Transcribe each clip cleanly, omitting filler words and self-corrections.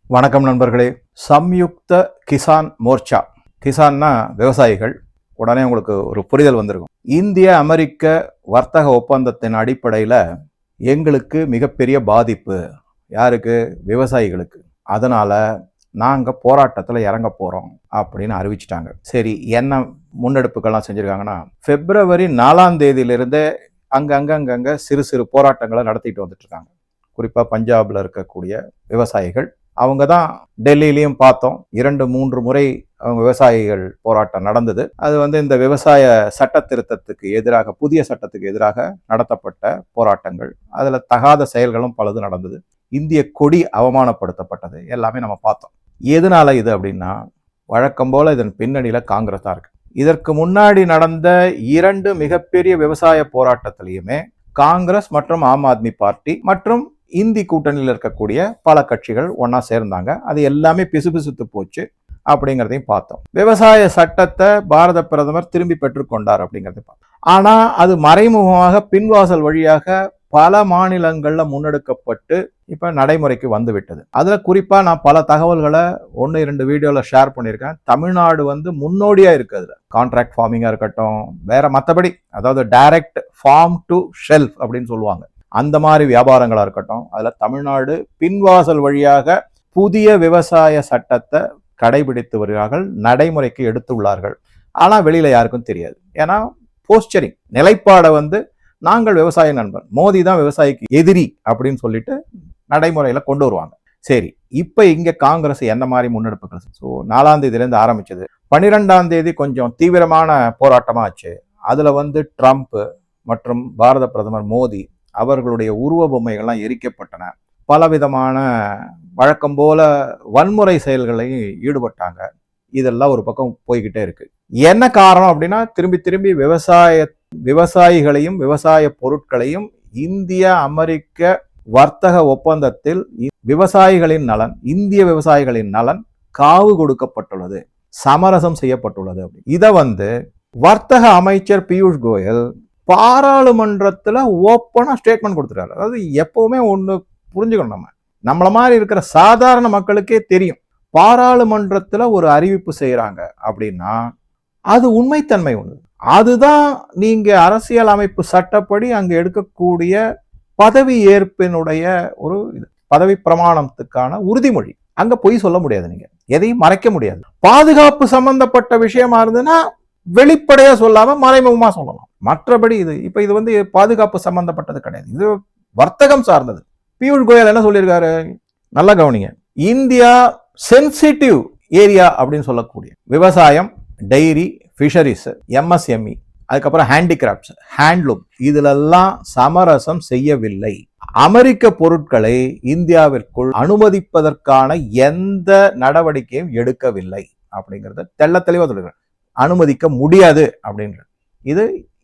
வணக்கம் நண்பர்களே. சம்யுக்த கிசான் மோர்ச்சா, கிசான்னா விவசாயிகள். உடனே உங்களுக்கு ஒரு புரிதல் வந்திருக்கும். இந்திய அமெரிக்க வர்த்தக ஒப்பந்தத்தின் அடிப்படையில் எங்களுக்கு மிகப்பெரிய பாதிப்பு. யாருக்கு? விவசாயிகளுக்கு. அதனால நாங்கள் போராட்டத்தில் இறங்க போகிறோம் அப்படின்னு அறிவிச்சிட்டாங்க. சரி, என்ன முன்னெடுப்புகள்லாம் செஞ்சுருக்காங்கன்னா, February 4 அங்கங்கே சிறு சிறு போராட்டங்களை நடத்திட்டு வந்துட்டு இருக்காங்க. குறிப்பாக பஞ்சாபில் இருக்கக்கூடிய விவசாயிகள், அவங்க தான் டெல்லியிலையும் பார்த்தோம். 2-3 முறை அவங்க விவசாயிகள் போராட்டம் நடந்தது. அது இந்த விவசாய சட்ட திருத்தத்துக்கு எதிராக, புதிய சட்டத்துக்கு எதிராக நடத்தப்பட்ட போராட்டங்கள். அதில் தகாத செயல்களும் பலது நடந்தது. இந்திய கொடி அவமானப்படுத்தப்பட்டது. எல்லாமே நம்ம பார்த்தோம். எதனால இது அப்படின்னா, வழக்கம் போல இதன் பின்னணியில் காங்கிரஸ் தான் இருக்கு. இதற்கு முன்னாடி நடந்த 2 மிகப்பெரிய விவசாய போராட்டத்திலையுமே காங்கிரஸ் மற்றும் ஆம் ஆத்மி பார்ட்டி மற்றும் இந்தி கூட்டணியில் இருக்கக்கூடிய பல கட்சிகள் ஒன்னா சேர்ந்தாங்க. அது எல்லாமே பிசுபிசுத்து போச்சு அப்படிங்கிறதையும் பார்த்தோம். விவசாய சட்டத்தை பாரத பிரதமர் திரும்பி பெற்றுக்கொண்டார் அப்படிங்கிறத பார்த்தோம். ஆனா அது மறைமுகமாக பின்வாசல் வழியாக பல மாநிலங்கள்ல முன்னெடுக்கப்பட்டு இப்ப நடைமுறைக்கு வந்து விட்டது. அதுல குறிப்பா நான் பல தகவல்களை 1-2 வீடியோல ஷேர் பண்ணியிருக்கேன். தமிழ்நாடு முன்னோடியா இருக்கு. அதுல கான்ட்ராக்ட் ஃபார்மிங்கா இருக்கட்டும், வேற மற்றபடி, அதாவது டைரக்ட் ஃபார்ம் டு ஷெல்ஃப் அப்படின்னு சொல்லுவாங்க, அந்த மாதிரி வியாபாரங்களா இருக்கட்டும், அதுல தமிழ்நாடு பின்வாசல் வழியாக புதிய விவசாய சட்டத்தை கடைபிடித்து வருகிறார்கள், நடைமுறைக்கு எடுத்துள்ளார்கள். ஆனா வெளியில யாருக்கும் தெரியாது. ஏன்னா போஸ்டரிங் நிலைப்பாடை நாங்கள் விவசாய நண்பர், மோடி தான் விவசாயிக்கு எதிரி அப்படின்னு சொல்லிட்டு நடைமுறையில கொண்டு வருவாங்க. சரி, இப்ப இங்க காங்கிரஸ் என்ன மாதிரி முன்னெடுப்புகள்? 4ஆம் தேதியிலிருந்து ஆரம்பிச்சது. 12ஆம் தேதி கொஞ்சம் தீவிரமான போராட்டமா ஆச்சு. அதுல ட்ரம்ப் மற்றும் பாரத பிரதமர் மோடி அவர்களுடைய உருவ பொம்மைகள்லாம் எரிக்கப்பட்டன. பலவிதமான வழக்கம் போல வன்முறை செயல்களையும் ஈடுபட்டாங்க. இதெல்லாம் ஒரு பக்கம் போய்கிட்டே இருக்கு. என்ன காரணம் அப்படின்னா, திரும்பி திரும்பி விவசாயிகளையும் விவசாய பொருட்களையும் இந்திய அமெரிக்க வர்த்தக ஒப்பந்தத்தில் விவசாயிகளின் நலன், இந்திய விவசாயிகளின் நலன் காவு கொடுக்கப்பட்டுள்ளது, சமரசம் செய்யப்பட்டுள்ளது. இதை வர்த்தக அமைச்சர் பியூஷ் கோயல் பாராளுமன்றத்துல ஓப்பனா ஸ்டேட்மெண்ட் கொடுத்துருக்காரு. அதாவது எப்பவுமே ஒண்ணு புரிஞ்சுக்கணும், நம்மள மாதிரி இருக்கிற சாதாரண மக்களுக்கே தெரியும், பாராளுமன்றத்துல ஒரு அறிவிப்பு செய்யறாங்க அப்படின்னா அது உண்மைத்தன்மை ஒண்ணு. அதுதான் நீங்க அரசியல் அமைப்பு சட்டப்படி அங்க எடுக்கக்கூடிய பதவி ஏற்பினுடைய ஒரு பதவி பிரமாணத்துக்கான உறுதிமொழி. அங்க பொய் சொல்ல முடியாது, நீங்க எதையும் மறைக்க முடியாது. பாதுகாப்பு சம்பந்தப்பட்ட விஷயமா இருந்ததுன்னா வெளிப்படையா சொல்லாம மறைமுகமா சொல்லலாம். மற்றபடி இது பாதுகாப்பு சம்பந்தப்பட்டது கிடையாது, இது வர்த்தகம் சார்ந்தது. பியூஷ் கோயல் என்ன சொல்லியிருக்காரு, நல்லா கவனிங்க. இந்தியா சென்சிட்டிவ் ஏரியா அப்படின்னு சொல்லக்கூடிய விவசாயம், டைரி, ஃபிஷரிஸ், எம்எஸ்எம்இ, அதுக்கப்புறம் ஹேண்டிகிராஃப்ட்ஸ், ஹேண்ட்லூம், இதுலெல்லாம் சமரசம் செய்யவில்லை. அமெரிக்க பொருட்களை இந்தியாவிற்குள் அனுமதிப்பதற்கான எந்த நடவடிக்கையும் எடுக்கவில்லை அப்படிங்கறத தெள்ள தெளிவா சொல்லுகிறேன். அனுமதிக்க முடியாது அப்படின்ற இது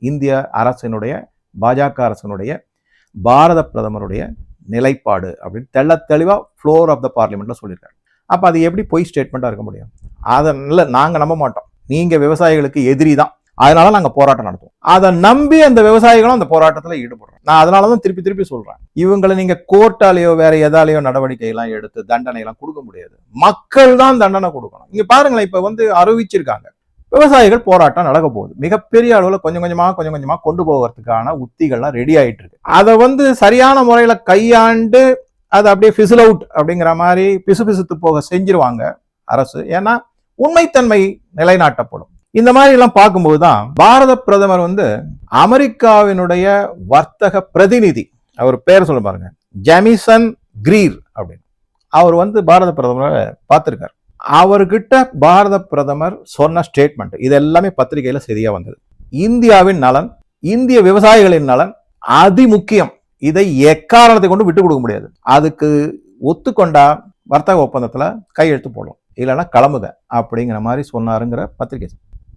இந்திய அரசினுடைய, பாஜக அரசினுடைய, பாரத பிரதமருடைய நிலைப்பாடு அப்படின்னு தெள்ள தெளிவா ஃப்ளோர் ஆஃப் த பார்லிமெண்ட்ல சொல்லியிருக்காரு. அப்ப அது எப்படி பொய் ஸ்டேட்மெண்டா இருக்க முடியும்? அதனால நாங்க நம்ப மாட்டோம். நீங்க விவசாயிகளுக்கு எதிரி தான், அதனால நாங்க போராட்டம் நடத்துவோம். அதை நம்பி அந்த விவசாயிகளும் அந்த போராட்டத்துல ஈடுபடுறோம். நான் அதனாலதான் திருப்பி திருப்பி சொல்றேன், இவங்களை நீங்க கோர்ட்டாலேயோ வேற எதாலேயோ நடவடிக்கை எல்லாம் எடுத்து தண்டனை எல்லாம் கொடுக்க முடியாது. மக்கள் தான் தண்டனை கொடுக்கணும். இங்க பாருங்களேன், இப்ப அறிவிச்சிருக்காங்க, விவசாயிகள் போராட்டம் நடக்க போகுது. மிகப்பெரிய அளவுல கொஞ்சம் கொஞ்சமா கொண்டு போவதற்கான உத்திகள்லாம் ரெடி ஆயிட்டு இருக்கு. அதை சரியான முறையில கையாண்டு அது அப்படியே ஃபிசில் அவுட் அப்படிங்கிற மாதிரி பிசுபிசுத்து போக செஞ்சிருவாங்க அரசு. ஏன்னா உண்மைத்தன்மை நிலைநாட்டப்படும். இந்த மாதிரி எல்லாம் பார்க்கும்போதுதான் பாரத பிரதமர் அமெரிக்காவினுடைய வர்த்தக பிரதிநிதி, அவர் பேர் சொல்ல பாருங்க, ஜெமிசன் கிரீர் அப்படின்னு, அவர் பாரத பிரதமரை பார்த்திருக்காரு. அவர்கிட்ட பாரத பிரதமர் சொன்ன ஸ்டேட்மெண்ட் இது எல்லாமே பத்திரிகையில சரியா வந்தது. இந்தியாவின் நலன், இந்திய விவசாயிகளின் நலன் அதிமுக்கியம், இதை எக்காரணத்தை கொண்டு விட்டு கொடுக்க முடியாது. அதுக்கு ஒத்துக்கொண்டா வர்த்தக ஒப்பந்தத்துல கையெழுத்து போடும், இல்லைன்னா கிளம்புக அப்படிங்கிற மாதிரி சொன்னாருங்கிற பத்திரிகை.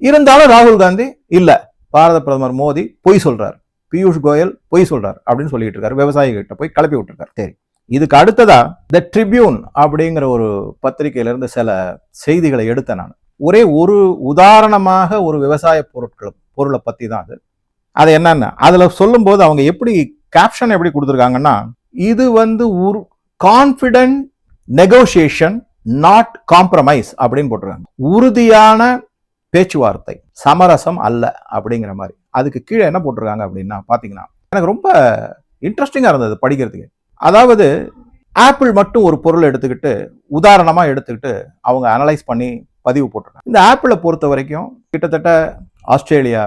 இருந்தாலும் ராகுல் காந்தி இல்ல, பாரத பிரதமர் மோடி பொய் சொல்றாரு, பியூஷ் கோயல் பொய் சொல்றாரு அப்படின்னு சொல்லிட்டு இருக்காரு. விவசாயிகிட்ட போய் கிளப்பி விட்டுருக்காரு. சரி, இதுக்கு அடுத்ததா த ட்ரிபியூன் அப்படிங்கிற ஒரு பத்திரிகையில இருந்து சில செய்திகளை எடுத்தேன் நான். ஒரே ஒரு உதாரணமாக ஒரு விவசாய பொருளை பத்தி தான் அது என்னன்னா, அதுல சொல்லும் போது அவங்க எப்படி கேப்ஷன் எப்படி கொடுத்துருக்காங்கன்னா, இது ஒரு கான்பிடென்ட் நெகோசியேஷன் நாட் காம்ப்ரமைஸ் அப்படின்னு போட்டிருக்காங்க. உறுதியான பேச்சுவார்த்தை, சமரசம் அல்ல அப்படிங்கிற மாதிரி. அதுக்கு கீழே என்ன போட்டிருக்காங்க அப்படின்னா பாத்தீங்கன்னா எனக்கு ரொம்ப இன்ட்ரெஸ்டிங்கா இருந்தது படிக்கிறதுக்கு. அதாவது ஆப்பிள் மட்டும் ஒரு பொருள் எடுத்துக்கிட்டு உதாரணமா எடுத்துக்கிட்டு அவங்க அனலைஸ் பண்ணி பதிவு போட்டிருக்காங்க. இந்த ஆப்பிளை பொறுத்த வரைக்கும் கிட்டத்தட்ட ஆஸ்திரேலியா,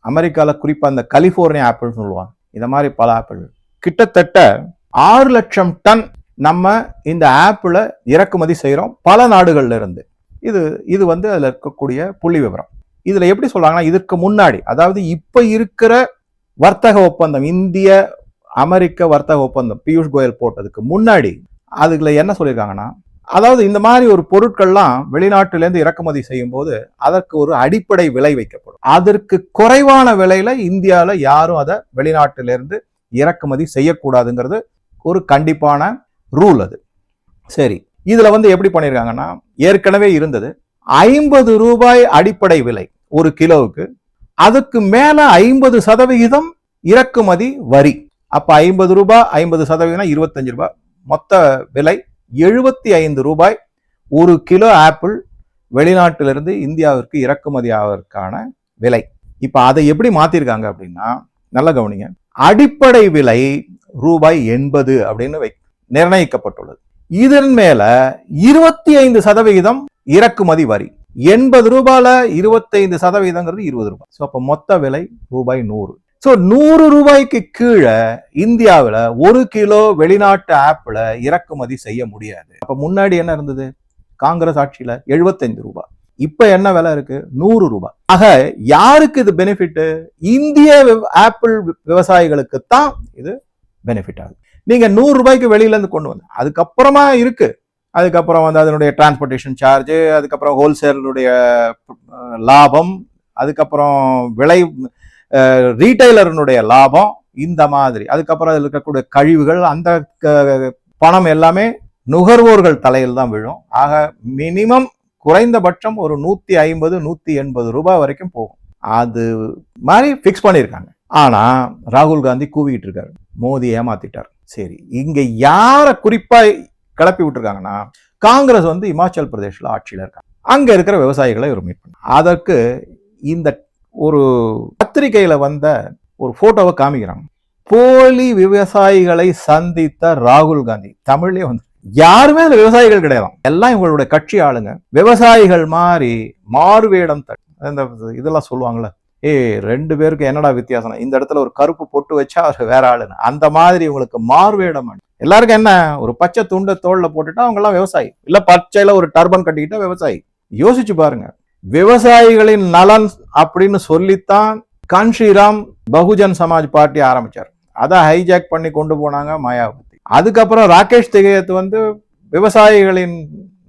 அமெரிக்கால குறிப்பா இந்த கலிபோர்னியா ஆப்பிள் சொல்லுவாங்க, இந்த மாதிரி பல ஆப்பிள் கிட்டத்தட்ட 6 லட்சம் டன் நம்ம இந்த ஆப்பிளை இறக்குமதி செய்யறோம் பல நாடுகள்ல இருந்து. இது வந்து அதுல இருக்கக்கூடிய புள்ளி விவரம். இதுல எப்படி சொல்றாங்கன்னா, இதற்கு முன்னாடி, அதாவது இப்ப இருக்கிற வர்த்தக ஒப்பந்தம், இந்திய அமெரிக்க வர்த்தக ஒப்பந்தம் பியூஷ் கோயல் போட்டதுக்கு முன்னாடி அதுல என்ன சொல்லியிருக்காங்கன்னா, அதாவது இந்த மாதிரி ஒரு பொருட்கள்லாம் வெளிநாட்டிலேருந்து இறக்குமதி செய்யும் போது அதற்கு ஒரு அடிப்படை விலை வைக்கப்படும். அதற்கு குறைவான விலையில இந்தியாவில் யாரும் அதை வெளிநாட்டிலிருந்து இறக்குமதி செய்யக்கூடாதுங்கிறது ஒரு கண்டிப்பான ரூல். அது சரி. இதுல வந்து எப்படி பண்ணிருக்காங்கன்னா, ஏற்கனவே இருந்தது 50 ரூபாய் அடிப்படை விலை ஒரு கிலோவுக்கு, அதுக்கு மேல 50% இறக்குமதி வரி. அப்ப 50 ரூபாய் 50% 25 ரூபாய், மொத்த விலை 75 ரூபாய் ஒரு கிலோ ஆப்பிள் வெளிநாட்டிலிருந்து இந்தியாவிற்கு இறக்குமதி ஆவதற்கான விலை. இப்ப அதை எப்படி மாத்திருக்காங்க அப்படின்னா, நல்ல கவனிங்க, அடிப்படை விலை ரூபாய் 80 அப்படின்னு நிர்ணயிக்கப்பட்டுள்ளது. இதன் மேல 25% இறக்குமதி வரி. 80 ரூபாயில 25% 20 ரூபாய். அப்ப மொத்த விலை ரூபாய் 100. 100 ரூபாய்க்கு கீழே இந்தியாவில் ஒரு கிலோ வெளிநாட்டு ஆப்பிள இறக்குமதி செய்ய முடியாது. அப்ப முன்னாடி என்ன இருந்தது, காங்கிரஸ் ஆட்சியில 75 ரூபாய், இப்ப என்ன விலை இருக்கு, 100 ரூபாய். ஆக யாருக்கு இது பெனிஃபிட்? இந்திய ஆப்பிள் விவசாயிகளுக்கு தான் இது பெனிஃபிட் ஆகுது. நீங்க 100 ரூபாய்க்கு வெளியில இருந்து கொண்டு வந்து அதுக்கப்புறமா இருக்கு, அதுக்கப்புறம் வந்து அதனுடைய டிரான்ஸ்போர்டேஷன் சார்ஜ், அதுக்கப்புறம் ஹோல்சேலுடைய லாபம், அதுக்கப்புறம் விலை ரீட்டைலருடைய லாபம், இந்த மாதிரி, அதுக்கப்புறம் அதில் இருக்கக்கூடிய கழிவுகள், அந்த பணம் எல்லாமே நுகர்வோர்கள் தலையில் தான் விழும். ஆக மினிமம் குறைந்தபட்சம் ஒரு 150 180 ரூபாய் வரைக்கும் போகும். அது மாதிரி பிக்ஸ் பண்ணியிருக்காங்க. ஆனா ராகுல் காந்தி கூவிட்டு இருக்காரு, மோடி ஏமாத்திட்டார். சரி, இங்க யார குறிப்பா கிளப்பி விட்டுருக்காங்கன்னா, காங்கிரஸ் வந்து இமாச்சல் பிரதேஷ்ல ஆட்சியில இருக்காங்க. அங்க இருக்கிற விவசாயிகளை ஒரு மீட் பண்ண, அதற்கு இந்த ஒரு பத்திரிகையில வந்த ஒரு போட்டோவை காமிக்கிறாங்க. போலி விவசாயிகளை சந்தித்த ராகுல் காந்தி. தமிழ்லயே வந்து யாருமே அந்த விவசாயிகள் கிடையாது, எல்லாம் இவங்களுடைய கட்சி ஆளுங்க. விவசாயிகள் மாதிரி மாறுவேடம் இதெல்லாம் சொல்லுவாங்கல்ல, 2 பேருக்கு என்னடா வித்தியாசம், இந்த இடத்துல ஒரு கருப்பு பொட்டு வச்சா அவர் வேற ஆளுன்னு, அந்த மாதிரி இவங்களுக்கு மாறுவேடம். எல்லாருக்கும் என்ன, ஒரு பச்சை துண்டை தோல்ல போட்டுட்டா அவங்க எல்லாம் விவசாயி, இல்ல பச்சையில ஒரு டர்பன் கட்டிக்கிட்டா விவசாயி. யோசிச்சு பாருங்க, விவசாயிகளின் நலன் அப்படின்னு சொல்லித்தான் கான்ஷிராம் பகுஜன் சமாஜ் பார்ட்டி ஆரம்பிச்சார். அதை ஹைஜாக் பண்ணி கொண்டு போனாங்க மாயாவதி. அதுக்கப்புறம் ராகேஷ் திகையத் வந்து விவசாயிகளின்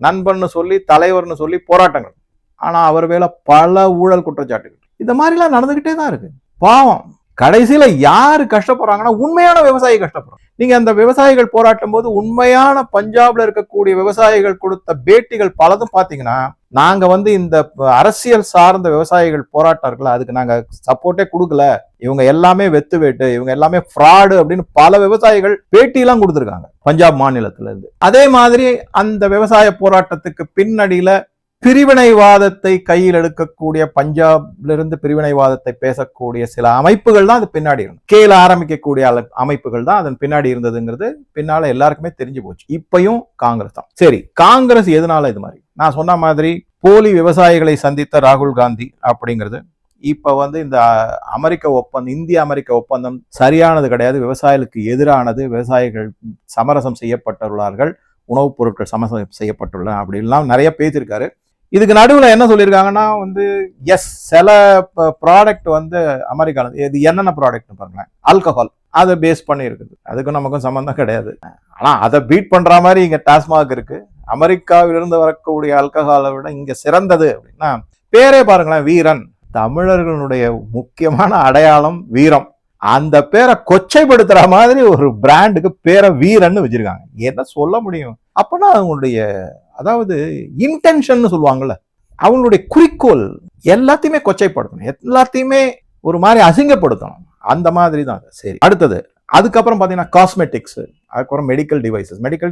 நண்பன்னு சொல்லி, தலைவர்னு சொல்லி போராட்டங்கள். ஆனா அவர் மேல பல ஊழல் குற்றச்சாட்டுகள், இந்த மாதிரிலாம் நடந்துகிட்டே தான் இருக்கு. பாவம், கடைசியில யாரு கஷ்டப்படுறாங்கன்னா உண்மையான விவசாயி கஷ்டப்படுறாங்க. நீங்க அந்த விவசாயிகள் போராட்டும் போது உண்மையான பஞ்சாப்ல இருக்கக்கூடிய விவசாயிகள் கொடுத்த பேட்டிகள் பலதும் பாத்தீங்கன்னா, நாங்க வந்து இந்த அரசியல் சார்ந்த விவசாயிகள் போராட்டர்கள் அதுக்கு நாங்க சப்போர்ட்டே கொடுக்கல, இவங்க எல்லாமே வெத்து வேட்டு, இவங்க எல்லாமே ஃப்ராடு அப்படின்னு பல விவசாயிகள் பேட்டி எல்லாம் கொடுத்திருக்காங்க பஞ்சாப் மாநிலத்துல இருந்து. அதே மாதிரி அந்த விவசாய போராட்டத்துக்கு பின்னணியில பிரிவினைவாதத்தை கையில் எடுக்கக்கூடிய, பஞ்சாப்ல இருந்து பிரிவினைவாதத்தை பேசக்கூடிய சில அமைப்புகள் தான் அது பின்னாடி இருந்தது. கீழ ஆரம்பிக்கக்கூடிய அமைப்புகள் தான் அதன் பின்னாடி இருந்ததுங்கிறது பின்னால எல்லாருக்குமே தெரிஞ்சு போச்சு. இப்பயும் காங்கிரஸ் தான். சரி, காங்கிரஸ் எதனால இது மாதிரி, நான் சொன்ன மாதிரி போலி விவசாயிகளை சந்தித்த ராகுல் காந்தி அப்படிங்கிறது இப்ப வந்து இந்த அமெரிக்க ஒப்பந்தம், இந்திய அமெரிக்க ஒப்பந்தம் சரியானது கிடையாது, விவசாயிகளுக்கு எதிரானது, விவசாயிகள் சமரசம் செய்யப்பட்டுள்ளார்கள், உணவுப் பொருட்கள் சமரசம் செய்யப்பட்டுள்ளன அப்படின்லாம் நிறைய பேசியிருக்காரு. இதுக்கு நடுவில் என்ன சொல்லியிருக்காங்கன்னா வந்து, எஸ், சில ப்ராடக்ட் வந்து அமெரிக்கால, இது என்னென்ன ப்ராடக்ட்னு பாருங்களேன், ஆல்கஹால், அதை பேஸ் பண்ணி இருக்குது, அதுக்கும் நமக்கும் சம்பந்தம் கிடையாது. ஆனா அதை பீட் பண்ற மாதிரி இங்க டாஸ்மாக் இருக்கு. அமெரிக்காவிலிருந்து வரக்கூடிய ஆல்கஹாலை விட இங்க சிறந்தது அப்படின்னா, பேரே பாருங்களேன், வீரன். தமிழர்களுடைய முக்கியமான அடையாளம் வீரம். அந்த பேரை கொச்சைப்படுத்துற மாதிரி ஒரு பிராண்டுக்கு பேரை வீரன்னு வச்சிருக்காங்க. என்ன சொல்ல முடியும்? அப்பனா அவங்களுடைய, அதாவது இன்டென்ஷன் சொல்லுவாங்கல்ல, அவங்களுடைய குறிக்கோள் எல்லாத்தையுமே கொச்சைப்படுத்தணும், எல்லாத்தையுமே ஒரு மாதிரி அசிங்கப்படுத்தணும், அந்த மாதிரி தான். சரி, அடுத்தது அதுக்கப்புறம் பார்த்தீங்கன்னா காஸ்மெட்டிக்ஸ், அதுக்கப்புறம் மெடிக்கல்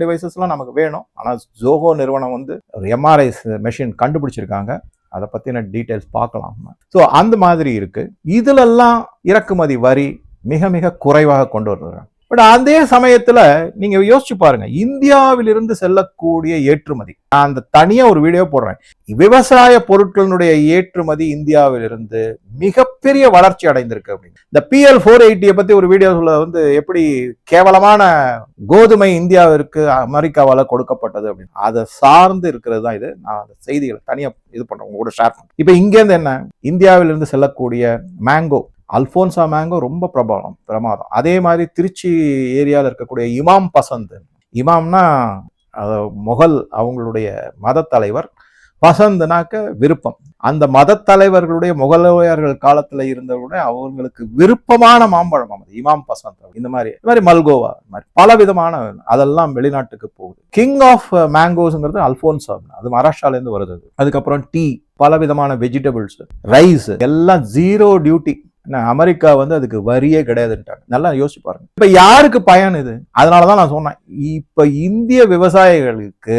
டிவைசஸ்லாம் நமக்கு வேணும். ஆனால் ஜோஹோ நிறுவனம் வந்து ஒரு எம்ஆர்ஐ மெஷின் கண்டுபிடிச்சிருக்காங்க. அதை பற்றின டீட்டெயில்ஸ் பார்க்கலாம். ஸோ அந்த மாதிரி இருக்கு. இதுலெல்லாம் இறக்குமதி வரி மிக மிக குறைவாக கொண்டு வருகிறாங்க. பட் அதே சமயத்துல நீங்க யோசிச்சு பாருங்க, இந்தியாவிலிருந்து செல்லக்கூடிய ஏற்றுமதி, நான் அந்த தனியா ஒரு வீடியோ போடுறேன், விவசாய பொருட்களுடைய ஏற்றுமதி இந்தியாவிலிருந்து மிகப்பெரிய வளர்ச்சி அடைந்திருக்கு அப்படின்னு. இந்த PL 480 பத்தி ஒரு வீடியோ சொல்ல வந்து எப்படி கேவலமான கோதுமை இந்தியாவிற்கு அமெரிக்காவால கொடுக்கப்பட்டது அப்படின்னு, அதை சார்ந்து இருக்கிறது தான் இது. நான் அந்த செய்திகளை தனியா இது பண்றேன், உங்க கூட ஷேர் பண்றேன். இப்ப இங்க இருந்து என்ன, இந்தியாவிலிருந்து செல்லக்கூடிய மேங்கோ, அல்போன்சா மேங்கோ ரொம்ப பிரமாதம். அதே மாதிரி திருச்சி ஏரியாவில் இருக்கக்கூடிய இமாம் பசந்த், இமாம்னா முகல் அவங்களுடைய மத தலைவர், பசந்த்னாக்க விருப்பம். அந்த மத தலைவர்களுடைய முகலாயர்கள் காலத்துல இருந்தவருடைய அவங்களுக்கு விருப்பமான மாம்பழம் அது இமாம் பசந்த். இந்த மாதிரி மல்கோவா, மாதிரி பல விதமான, அதெல்லாம் வெளிநாட்டுக்கு போகுது. கிங் ஆஃப் மேங்கோஸ்ங்கிறது அல்போன்சா, அது மகாராஷ்டிரால இருந்து வருது. அதுக்கப்புறம் டீ, பல விதமான வெஜிடபிள்ஸ், ரைஸ் எல்லாம் 0 டியூட்டி. அமெரிக்கா வந்து அதுக்கு வரியே கிடையாதுன்ட்டாங்க. நல்லா யோசிச்சு பாருங்க. இப்ப யாருக்கு பயன் இது? அதனாலதான் நான் சொன்னேன், இப்ப இந்திய விவசாயிகளுக்கு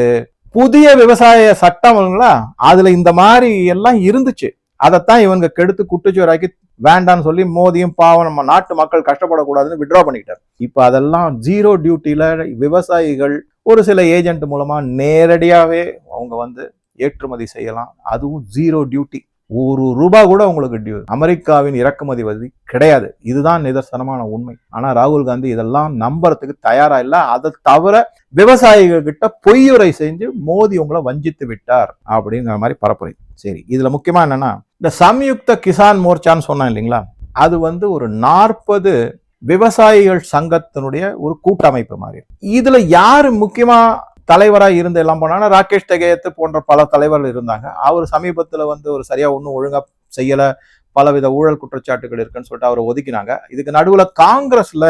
புதிய விவசாய சட்டம்ங்களா, அதுல இந்த மாதிரி எல்லாம் இருந்துச்சு. அதைத்தான் இவங்க கெடுத்து குட்டுச்சோராக்கி வேண்டான்னு சொல்லி மோதியும் பாவம் நம்ம நாட்டு மக்கள் கஷ்டப்படக்கூடாதுன்னு விட்ரா பண்ணிக்கிட்டார். இப்ப அதெல்லாம் 0 டியூட்டில விவசாயிகள் ஒரு சில ஏஜென்ட் மூலமா நேரடியாவே அவங்க வந்து ஏற்றுமதி செய்யலாம். அதுவும் 0 டியூட்டி. ₹1 கூட உங்களுக்கு அமெரிக்காவின் இறக்குமதி வரி கிடையாது. இதுதான் நிதர்சனமான உண்மை. ஆனா ராகுல் காந்தி இதெல்லாம் நம்புறதுக்கு தயாரா இல்ல. அதை தவிர விவசாயிகள் கிட்ட பொய்யுரை செஞ்சு மோடி உங்களை வஞ்சித்து விட்டார் அப்படிங்கிற மாதிரி பரப்புரை. சரி, இதுல முக்கியமா என்னன்னா, இந்த சம்யுக்த கிசான் மோர்ச்சான்னு சொன்னேன் இல்லைங்களா, அது வந்து ஒரு 40 விவசாயிகள் சங்கத்தினுடைய ஒரு கூட்டமைப்பு மாதிரி. இதுல யாரு முக்கியமா தலைவராக இருந்து எல்லாம் போனாங்கன்னா, ராகேஷ் டெகேத் போன்ற பல தலைவர்கள் இருந்தாங்க. அவர் சமீபத்தில் வந்து ஒரு சரியா ஒன்றும் ஒழுங்கா செய்யல, பலவித ஊழல் குற்றச்சாட்டுகள் இருக்குன்னு சொல்லிட்டு அவரை ஒதுக்கினாங்க. இதுக்கு நடுவில் காங்கிரஸ்ல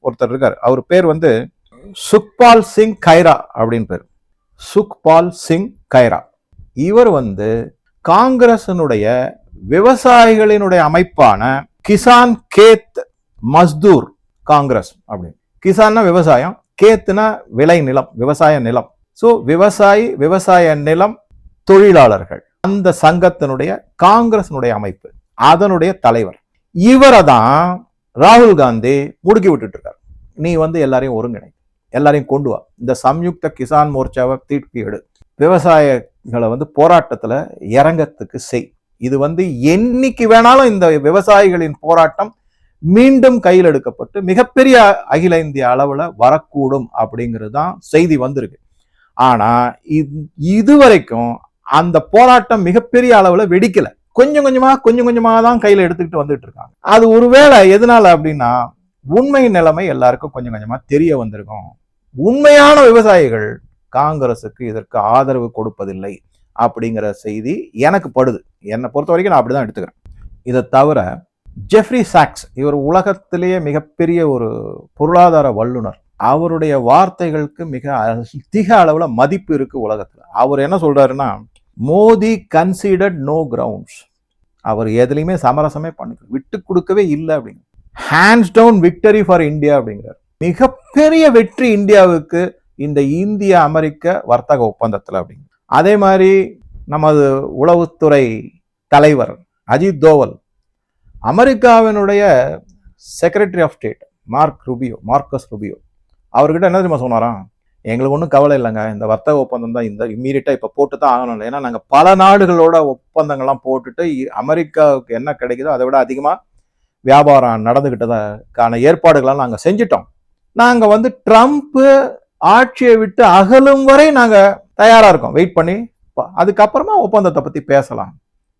ஒருத்தர் இருக்கார், அவர் பேர் வந்து சுக்பால் சிங் கைரா அப்படின்னு பேர். சுக்பால் சிங் கைரா இவர் வந்து காங்கிரசினுடைய விவசாயிகளினுடைய அமைப்பான கிசான் கேத் மஸ்தூர் காங்கிரஸ் அப்படின்னு. கிசான்னா விவசாயம், கேத்துனா விளை நிலம், விவசாய நிலம். சோ விவசாய நிலம் தொழிலாளர்கள், அந்த சங்கத்தினுடைய காங்கிரசினுடைய அமைப்பு, அதனுடைய தலைவர். இவரை தான் ராகுல் காந்தி முடுக்கி விட்டுட்டு இருக்காரு. நீ வந்து எல்லாரையும் ஒருங்கிணை, எல்லாரையும் கொண்டு வா, இந்த சம்யுக்த கிசான் மோர்ச்சாவை தீர்ப்பி எடு, விவசாயிகளை வந்து போராட்டத்துல இறங்கத்துக்கு செய். இது வந்து என்னைக்கு வேணாலும் இந்த விவசாயிகளின் போராட்டம் மீண்டும் கையில் எடுக்கப்பட்டு மிகப்பெரிய அகில இந்திய அளவுல வரக்கூடும் அப்படிங்கிறது தான் செய்தி வந்திருக்கு. ஆனா இதுவரைக்கும் அந்த போராட்டம் மிகப்பெரிய அளவுல வெடிக்கல. கொஞ்சம் கொஞ்சமா தான் கையில எடுத்துக்கிட்டு வந்துட்டு இருக்காங்க. அது ஒருவேளை எதனால அப்படின்னா, உண்மை நிலைமை எல்லாருக்கும் கொஞ்சம் கொஞ்சமா தெரிய வந்திருக்கும். உண்மையான விவசாயிகள் காங்கிரசுக்கு இதற்கு ஆதரவு கொடுப்பதில்லை அப்படிங்கிற செய்தி எனக்கு படுது. என்னை பொறுத்த வரைக்கும் நான் அப்படிதான் எடுத்துக்கிறேன். இதை தவிர ஜெஃப்ரி சாக்ஸ், இவர் உலகத்திலேயே மிகப்பெரிய ஒரு பொருளாதார வல்லுனர். அவருடைய வார்த்தைகளுக்கு மிக அதிக அளவுல மதிப்பு இருக்கு உலகத்துல. அவர் என்ன சொல்றாருன்னா, மோடி கன்சிடர்ட் நோ கிரவுண்ட்ஸ், அவர் எதுலையுமே சமரசமே பண்ணிக்க விட்டு கொடுக்கவே இல்லை அப்படிங்க. Hands down victory for India அப்படிங்கிறார். மிகப்பெரிய வெற்றி இந்தியாவுக்கு இந்த இந்திய அமெரிக்க வர்த்தக ஒப்பந்தத்தில் அப்படிங்க. அதே மாதிரி நமது உளவுத்துறை தலைவர் அஜித் தோவல், அமெரிக்காவினுடைய secretary of state Marcus Rubio, அவர்கிட்ட என்ன தெரியுமா சொன்னாராம், எங்களுக்கு ஒன்றும் கவலை இல்லைங்க, இந்த வர்த்தக ஒப்பந்தம் தான் இந்த இம்மீடியட்டா இப்போ போட்டு தான் ஆகணும். ஏன்னா நாங்கள் பல நாடுகளோட ஒப்பந்தங்கள்லாம் போட்டுட்டு அமெரிக்காவுக்கு என்ன கிடைக்குதோ அதை விட அதிகமாக வியாபாரம் நடந்துகிட்டதுக்கான ஏற்பாடுகள்லாம் நாங்கள் செஞ்சிட்டோம். நாங்கள் வந்து ட்ரம்ப் ஆட்சியை விட்டு அகலும் வரை நாங்கள் தயாராக இருக்கோம், வெயிட் பண்ணி அதுக்கப்புறமா ஒப்பந்தத்தை பற்றி பேசலாம்,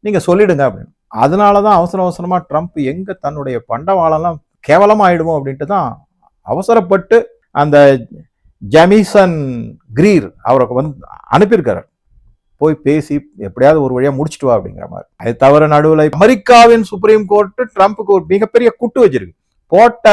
நீங்கள் சொல்லிடுங்க அப்படின்னு. அதனாலதான் அவசரமா ட்ரம்ப் எங்க தன்னுடைய பண்டவாளம்லாம் கேவலமாயிடுமோ அப்படின்ட்டு தான் அவசரப்பட்டு அந்த ஜெமிசன் கிரீர் அவருக்கு வந்து அனுப்பியிருக்காரு, போய் பேசி எப்படியாவது ஒரு வழியா முடிச்சுட்டு வா அப்படிங்கிற மாதிரி. அது தவிர நடுவில் அமெரிக்காவின் சுப்ரீம் கோர்ட் ட்ரம்ப்புக்கு ஒரு மிகப்பெரிய குட்டு வச்சிருக்கு, போட்ட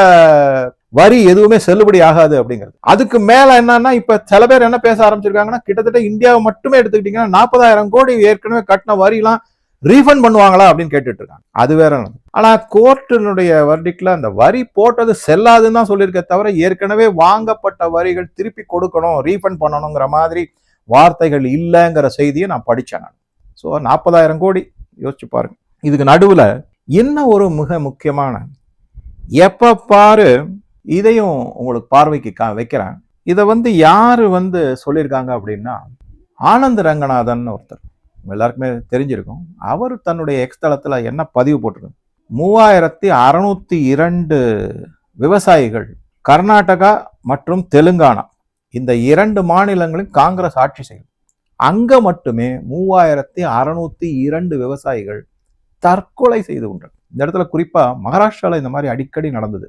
வரி எதுவுமே செல்லுபடி ஆகாது அப்படிங்கிறது. அதுக்கு மேல என்னன்னா, இப்ப சில பேர் என்ன பேச ஆரம்பிச்சிருக்காங்கன்னா, கிட்டத்தட்ட இந்தியாவை மட்டுமே எடுத்துக்கிட்டீங்கன்னா 40,000 கோடி ஏற்கனவே கட்டின வரிலாம் ரீஃபண்ட் பண்ணுவாங்களா அப்படின்னு கேட்டுட்டு இருக்காங்க. அது வேற. ஆனா கோர்ட்டினுடைய வர்டிக்ட்ல அந்த வரி போட்டது செல்லாதுன்னு தான் சொல்லியிருக்க தவிர ஏற்கனவே வாங்கப்பட்ட வரிகள் திருப்பி கொடுக்கணும், ரீஃபண்ட் பண்ணணுங்கிற மாதிரி வார்த்தைகள் இல்லைங்கிற செய்தியை நான் படித்தேன். ஸோ 40,000 கோடி யோசிச்சு பாருங்க. இதுக்கு நடுவுல என்ன ஒரு மிக முக்கியமான, எப்ப பாரு இதையும் உங்களுக்கு பார்வைக்கு வைக்கிறேன். இதை யாரு சொல்லியிருக்காங்க அப்படின்னா, ஆனந்த் ரங்கநாதன் ஒருத்தர், எல்லாருக்குமே தெரிஞ்சிருக்கும். அவர் தன்னுடைய எக்ஸ் தளத்துல என்ன பதிவு போட்டிருக்காங்க, 3602 விவசாயிகள் கர்நாடகா மற்றும் தெலுங்கானா இந்த 2 மாநிலங்களும் காங்கிரஸ் ஆட்சி செய்யும். அங்க மட்டுமே 3602 விவசாயிகள் தற்கொலை செய்து கொண்டார். இந்த இடத்துல குறிப்பா மகாராஷ்டிரால இந்த மாதிரி அடிக்கடி நடந்தது.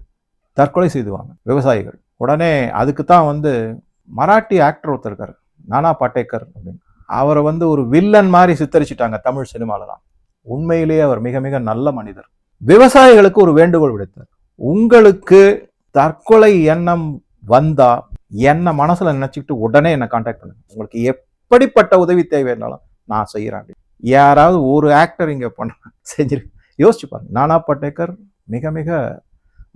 தற்கொலை செய்துவாங்க விவசாயிகள். உடனே அதுக்கு தான் மராட்டி ஆக்டர் ஒருத்தர் இருக்காரு, நானா பட்டேக்கர் அப்படின்னு. அவரை ஒரு வில்லன் மாதிரி சித்தரிச்சுட்டாங்க தமிழ் சினிமாலதான். உண்மையிலேயே அவர் மிக மிக நல்ல மனிதர். விவசாயிகளுக்கு ஒரு வேண்டுகோள் விடுத்தார், உங்களுக்கு தற்கொலை எண்ணம் வந்தா என்ன மனசுல நினைச்சுக்கிட்டு உடனே என்ன கான்டாக்ட் பண்ணுங்க, உங்களுக்கு எப்படிப்பட்ட உதவி தேவைன்னாலும் நான் செய்யறேன். யாராவது ஒரு ஆக்டர் இங்க பண்ண செஞ்சிரு யோசிச்சு பாருங்க. நானா பட்டேக்கர் மிக மிக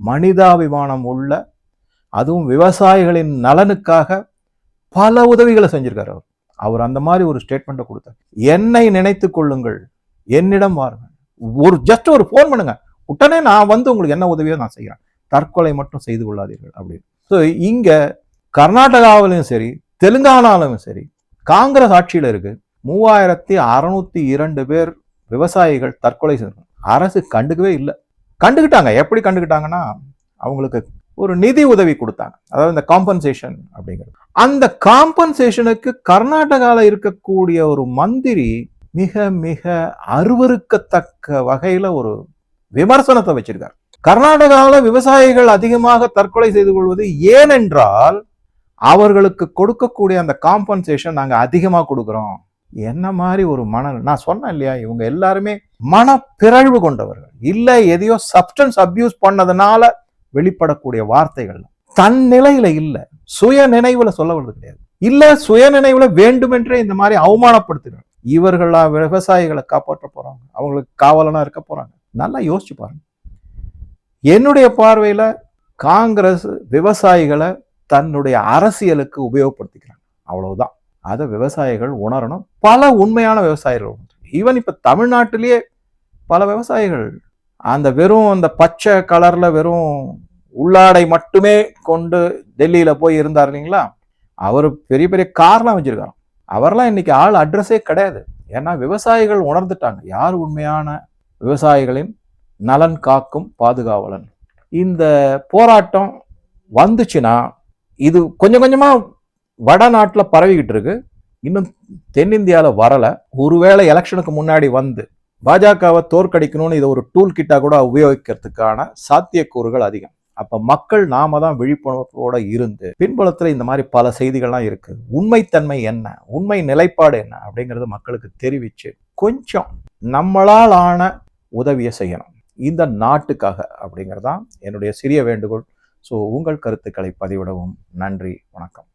மனிதாபிமானம் உள்ள, அதுவும் விவசாயிகளின் நலனுக்காக பல உதவிகளை செஞ்சிருக்காரு. அவர் அந்த மாதிரி ஒரு ஸ்டேட்மெண்ட்டை கொடுத்தார், என்னை நினைத்துக் கொள்ளுங்கள், என்னிடம் வாருங்கள், ஜஸ்ட் ஒரு போன் பண்ணுங்க, உடனே நான் உங்களுக்கு என்ன உதவியோ நான் செய்யறேன், தற்கொலை மட்டும் செய்து கொள்ளாதீர்கள் அப்படின்னு. ஸோ இங்க கர்நாடகாவிலும் சரி தெலுங்கானாலும் சரி காங்கிரஸ் ஆட்சியில இருக்கு. 3602 பேர் விவசாயிகள் தற்கொலை செய்தாங்க. அரசு கண்டுக்கவே இல்லை. கண்டுக்கிட்டாங்க. எப்படி கண்டுக்கிட்டாங்கன்னா, அவங்களுக்கு ஒரு நிதி உதவி கொடுத்தாங்க, அதாவது இந்த காம்பன்சேஷன் அப்படிங்கிறது. அந்த காம்பன்சேஷனுக்கு கர்நாடகாவில் இருக்கக்கூடிய ஒரு மந்திரி மிக மிக அருவருக்கத்தக்க வகையில ஒரு விமர்சனத்தை வச்சிருக்கார். கர்நாடகாவில் விவசாயிகள் அதிகமாக தற்கொலை செய்து கொள்வது ஏனென்றால் அவர்களுக்கு கொடுக்கக்கூடிய அந்த காம்பன்சேஷன் நாங்க அதிகமா கொடுக்கிறோம். என்ன மாதிரி ஒரு நான் சொன்னேன் இல்லையா, இவங்க எல்லாருமே மனப்பிறழ்வு கொண்டவர்கள். இல்ல எதையோ சப்ஸ்டன்ஸ் அபியூஸ் பண்ணதுனால வெளிப்படக்கூடிய வார்த்தைகள் தன் நிலையில இல்ல, சுய நினைவுல சொல்ல வருது கிடையாது. இல்ல சுய நினைவுல வேண்டுமென்றே இந்த மாதிரி அவமானப்படுத்துகிறார். இவர்களா விவசாயிகளை காப்பாற்ற போறாங்க, அவங்களுக்கு காவலனா இருக்க போறாங்க? நல்லா யோசிச்சு பாருங்க. என்னுடைய பார்வையில காங்கிரஸ் விவசாயிகளை தன்னுடைய அரசியலுக்கு உபயோகப்படுத்திக்கிறாங்க, அவ்வளவுதான். அதை விவசாயிகள் உணரணும். பல உண்மையான விவசாயிகள், ஈவன் இப்ப தமிழ்நாட்டிலேயே பல விவசாயிகள் அந்த வெறும் அந்த பச்சை கலர்ல வெறும் உள்ளாடை மட்டுமே கொண்டு டெல்லியில போய் இருந்தார் இல்லைங்களா, அவர் பெரிய பெரிய கார்லாம் வச்சிருக்காரு. அவரெல்லாம் இன்னைக்கு ஆள் அட்ரஸே கிடையாது. ஏன்னா விவசாயிகள் உணர்ந்துட்டாங்க யார் உண்மையான விவசாயிகளின் நலன் காக்கும் பாதுகாவலன். இந்த போராட்டம் வந்துச்சுன்னா இது கொஞ்சம் கொஞ்சமா வடநாட்டுல பரவிக்கிட்டு இருக்கு, இன்னும் தென்னிந்தியாவில் வரல. ஒருவேளை எலெக்ஷனுக்கு முன்னாடி பாஜகவை தோற்கடிக்கணும்னு இதை ஒரு டூல் கிட்டா கூட உபயோகிக்கிறதுக்கான சாத்தியக்கூறுகள் அதிகம். அப்ப மக்கள் நாம தான் விழிப்புணர்வோட இருந்து, பின்புலத்துல இந்த மாதிரி பல செய்திகள்லாம் இருக்கு, உண்மைத்தன்மை என்ன, உண்மை நிலைப்பாடு என்ன அப்படிங்கறது மக்களுக்கு தெரிவிச்சு கொஞ்சம் நம்மளால் ஆன உதவியை செய்யணும் இந்த நாட்டுக்காக அப்படிங்கறதான் என்னுடைய சிறிய வேண்டுகோள். ஸோ உங்கள் கருத்துக்களை பதிவிடவும். நன்றி, வணக்கம்.